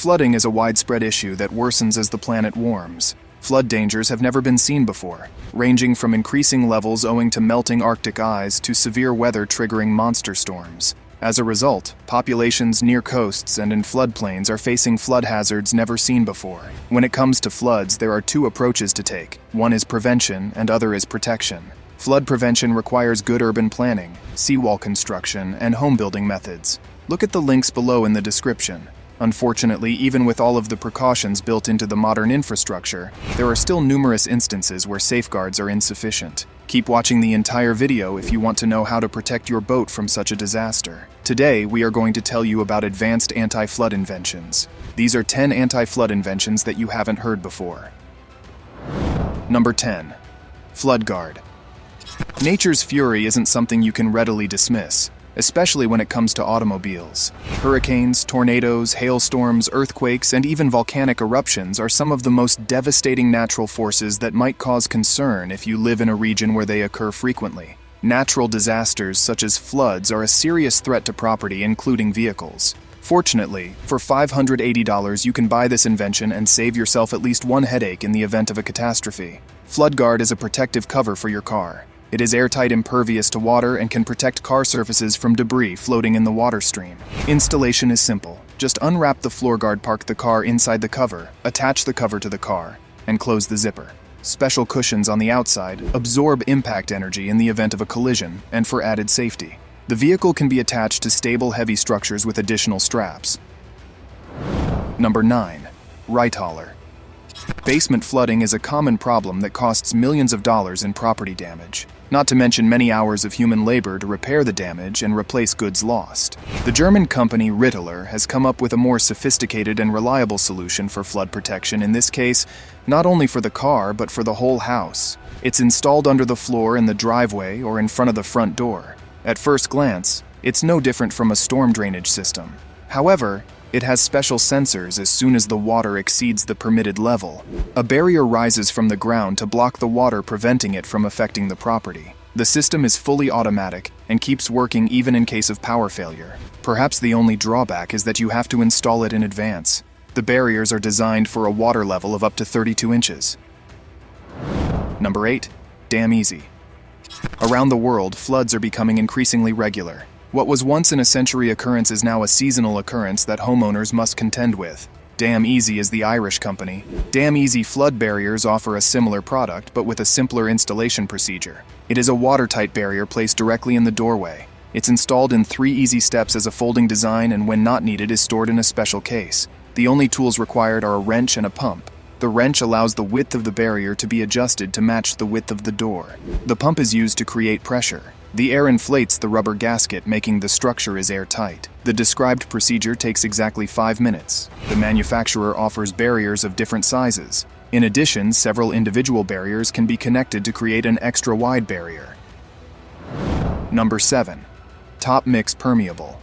Flooding is a widespread issue that worsens as the planet warms. Flood dangers have never been seen before, ranging from increasing levels owing to melting Arctic ice to severe weather triggering monster storms. As a result, populations near coasts and in floodplains are facing flood hazards never seen before. When it comes to floods, there are two approaches to take. One is prevention and other is protection. Flood prevention requires good urban planning, seawall construction, and home building methods. Look at the links below in the description. Unfortunately, even with all of the precautions built into the modern infrastructure, there are still numerous instances where safeguards are insufficient. Keep watching the entire video if you want to know how to protect your boat from such a disaster. Today, we are going to tell you about advanced anti-flood inventions. These are 10 anti-flood inventions that you haven't heard before. Number 10. Flood Guard. Nature's fury isn't something you can readily dismiss, especially when it comes to automobiles. Hurricanes, tornadoes, hailstorms, earthquakes, and even volcanic eruptions are some of the most devastating natural forces that might cause concern if you live in a region where they occur frequently. Natural disasters such as floods are a serious threat to property, including vehicles. Fortunately, for $580 you can buy this invention and save yourself at least one headache in the event of a catastrophe. FloodGuard is a protective cover for your car. It is airtight, impervious to water, and can protect car surfaces from debris floating in the water stream. Installation is simple. Just unwrap the floor guard, park the car inside the cover, attach the cover to the car, and close the zipper. Special cushions on the outside absorb impact energy in the event of a collision and for added safety. The vehicle can be attached to stable, heavy structures with additional straps. Number 9. Right hauler. Basement flooding is a common problem that costs millions of dollars in property damage, not to mention many hours of human labor to repair the damage and replace goods lost. The German company Rittler has come up with a more sophisticated and reliable solution for flood protection, in this case, not only for the car but for the whole house. It's installed under the floor in the driveway or in front of the front door. At first glance, it's no different from a storm drainage system. However, it has special sensors as soon as the water exceeds the permitted level. A barrier rises from the ground to block the water, preventing it from affecting the property. The system is fully automatic and keeps working even in case of power failure. Perhaps the only drawback is that you have to install it in advance. The barriers are designed for a water level of up to 32 inches. Number 8. Damn easy. Around the world, floods are becoming increasingly regular. What was once an a-century occurrence is now a seasonal occurrence that homeowners must contend with. Damn Easy is the Irish company. Damn Easy flood barriers offer a similar product, but with a simpler installation procedure. It is a watertight barrier placed directly in the doorway. It's installed in 3 easy steps as a folding design, and when not needed is stored in a special case. The only tools required are a wrench and a pump. The wrench allows the width of the barrier to be adjusted to match the width of the door. The pump is used to create pressure. The air inflates the rubber gasket, making the structure is airtight. The described procedure takes exactly 5 minutes. The manufacturer offers barriers of different sizes. In addition, several individual barriers can be connected to create an extra wide barrier. Number 7. Top Mix Permeable.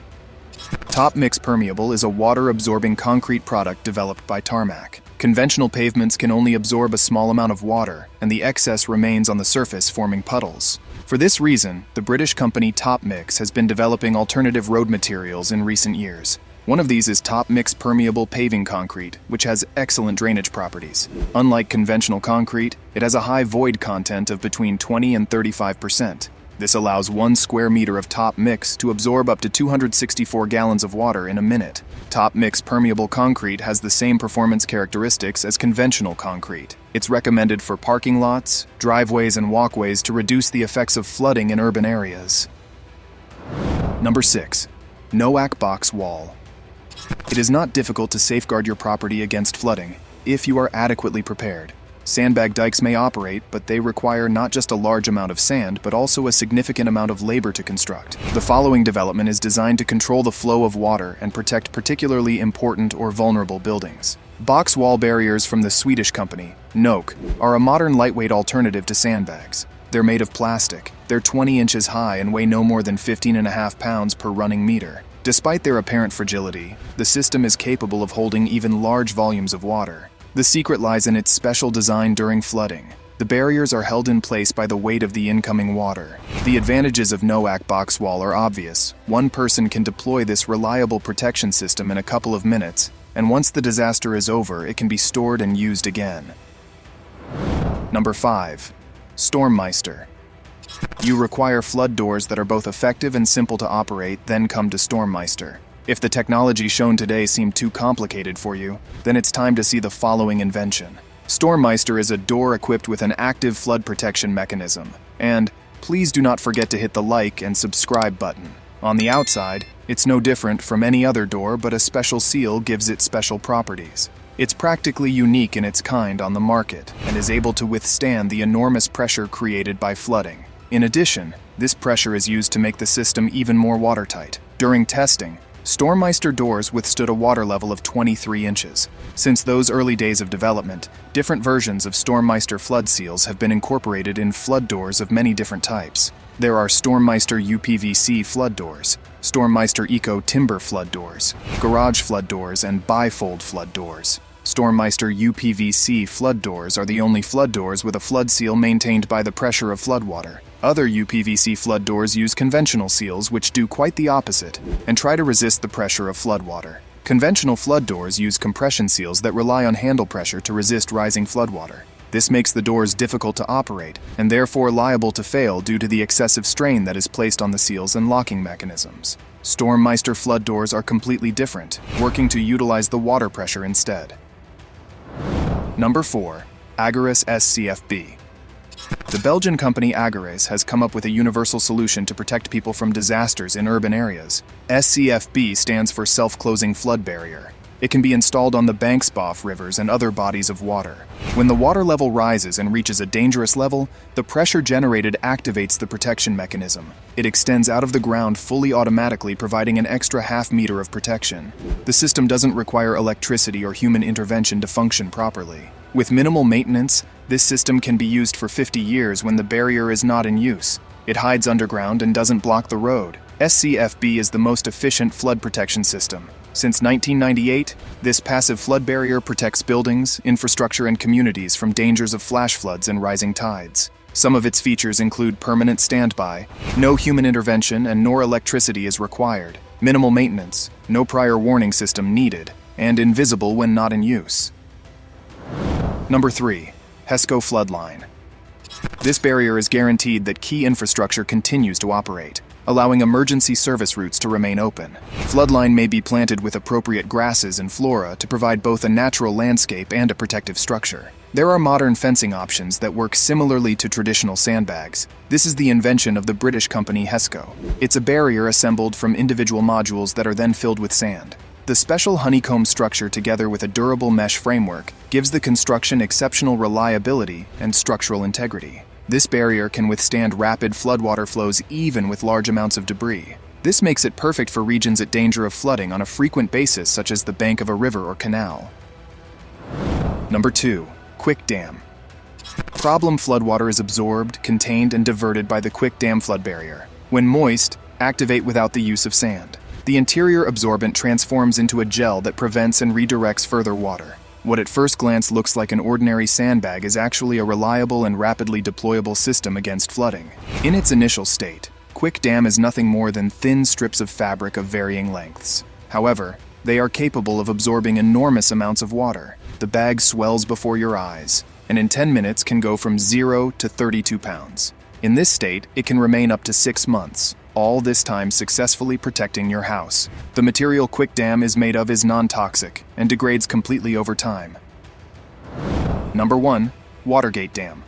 Top Mix Permeable is a water-absorbing concrete product developed by Tarmac. Conventional pavements can only absorb a small amount of water, and the excess remains on the surface, forming puddles. For this reason, the British company Top Mix has been developing alternative road materials in recent years. One of these is Top Mix Permeable Paving Concrete, which has excellent drainage properties. Unlike conventional concrete, it has a high void content of between 20 and 35%. This allows 1 square meter of Top Mix to absorb up to 264 gallons of water in a minute. Top Mix Permeable Concrete has the same performance characteristics as conventional concrete. It's recommended for parking lots, driveways, and walkways to reduce the effects of flooding in urban areas. Number 6. NOAC Box Wall. It is not difficult to safeguard your property against flooding if you are adequately prepared. Sandbag dikes may operate, but they require not just a large amount of sand, but also a significant amount of labor to construct. The following development is designed to control the flow of water and protect particularly important or vulnerable buildings. Box wall barriers from the Swedish company, NOAC, are a modern lightweight alternative to sandbags. They're made of plastic. They're 20 inches high and weigh no more than 15.5 pounds per running meter. Despite their apparent fragility, the system is capable of holding even large volumes of water. The secret lies in its special design during flooding. The barriers are held in place by the weight of the incoming water. The advantages of NOAC box wall are obvious. One person can deploy this reliable protection system in a couple of minutes, and once the disaster is over, it can be stored and used again. Number 5. Stormmeister. You require flood doors that are both effective and simple to operate, then come to Stormmeister. If the technology shown today seemed too complicated for you, then it's time to see the following invention. Stormmeister is a door equipped with an active flood protection mechanism. And please do not forget to hit the like and subscribe button. On the outside, it's no different from any other door, but a special seal gives it special properties. It's practically unique in its kind on the market and is able to withstand the enormous pressure created by flooding. In addition, this pressure is used to make the system even more watertight. During testing, Stormmeister doors withstood a water level of 23 inches. Since those early days of development, different versions of Stormmeister flood seals have been incorporated in flood doors of many different types. There are Stormmeister UPVC flood doors, Stormmeister Eco Timber flood doors, garage flood doors, and bifold flood doors. Stormmeister UPVC flood doors are the only flood doors with a flood seal maintained by the pressure of floodwater. Other UPVC flood doors use conventional seals which do quite the opposite and try to resist the pressure of floodwater. Conventional flood doors use compression seals that rely on handle pressure to resist rising floodwater. This makes the doors difficult to operate and therefore liable to fail due to the excessive strain that is placed on the seals and locking mechanisms. Stormmeister flood doors are completely different, working to utilize the water pressure instead. Number 4. Agarus SCFB. The Belgian company Agarus has come up with a universal solution to protect people from disasters in urban areas. SCFB stands for Self-Closing Flood Barrier. It can be installed on the banks of rivers and other bodies of water. When the water level rises and reaches a dangerous level, the pressure generated activates the protection mechanism. It extends out of the ground fully automatically, providing an extra half meter of protection. The system doesn't require electricity or human intervention to function properly. With minimal maintenance, this system can be used for 50 years when the barrier is not in use. It hides underground and doesn't block the road. SCFB is the most efficient flood protection system. Since 1998, this passive flood barrier protects buildings, infrastructure, and communities from dangers of flash floods and rising tides. Some of its features include permanent standby, no human intervention and nor electricity is required, minimal maintenance, no prior warning system needed, and invisible when not in use. Number 3. HESCO Floodline. This barrier is guaranteed that key infrastructure continues to operate, allowing emergency service routes to remain open. Floodline may be planted with appropriate grasses and flora to provide both a natural landscape and a protective structure. There are modern fencing options that work similarly to traditional sandbags. This is the invention of the British company HESCO. It's a barrier assembled from individual modules that are then filled with sand. The special honeycomb structure, together with a durable mesh framework, gives the construction exceptional reliability and structural integrity. This barrier can withstand rapid floodwater flows even with large amounts of debris. This makes it perfect for regions at danger of flooding on a frequent basis, such as the bank of a river or canal. Number 2. Quick Dam. Problem floodwater is absorbed, contained, and diverted by the Quick Dam flood barrier. When moist, activate without the use of sand. The interior absorbent transforms into a gel that prevents and redirects further water. What at first glance looks like an ordinary sandbag is actually a reliable and rapidly deployable system against flooding. In its initial state, Quick Dam is nothing more than thin strips of fabric of varying lengths. However, they are capable of absorbing enormous amounts of water. The bag swells before your eyes, and in 10 minutes can go from 0 to 32 pounds. In this state, it can remain up to 6 months, all this time successfully protecting your house. The material Quick Dam is made of is non-toxic and degrades completely over time. Number 1. Watergate Dam.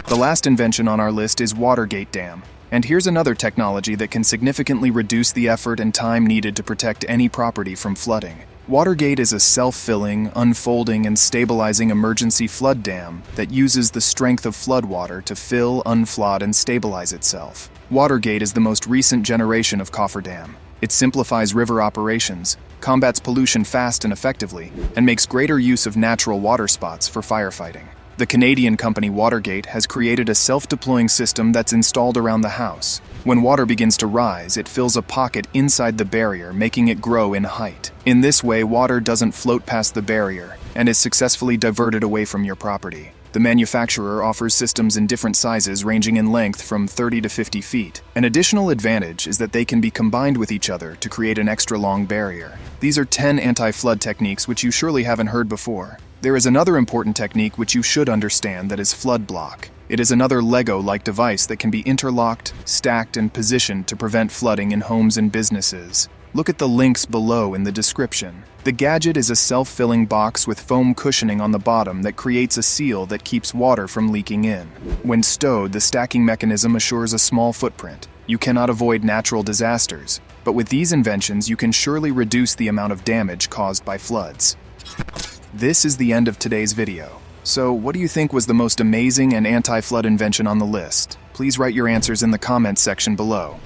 The last invention on our list is Watergate Dam. And here's another technology that can significantly reduce the effort and time needed to protect any property from flooding. Watergate is a self-filling, unfolding, and stabilizing emergency flood dam that uses the strength of floodwater to fill, unflood, and stabilize itself. Watergate is the most recent generation of cofferdam. It simplifies river operations, combats pollution fast and effectively, and makes greater use of natural water spots for firefighting. The Canadian company Watergate has created a self-deploying system that's installed around the house. When water begins to rise, it fills a pocket inside the barrier, making it grow in height. In this way, water doesn't float past the barrier and is successfully diverted away from your property. The manufacturer offers systems in different sizes ranging in length from 30 to 50 feet. An additional advantage is that they can be combined with each other to create an extra long barrier. These are 10 anti-flood techniques which you surely haven't heard before. There is another important technique which you should understand, that is flood block. It is another Lego-like device that can be interlocked, stacked, and positioned to prevent flooding in homes and businesses. Look at the links below in the description. The gadget is a self-filling box with foam cushioning on the bottom that creates a seal that keeps water from leaking in. When stowed, the stacking mechanism assures a small footprint. You cannot avoid natural disasters, but with these inventions you can surely reduce the amount of damage caused by floods. This is the end of today's video. So, what do you think was the most amazing and anti-flood invention on the list? Please write your answers in the comments section below.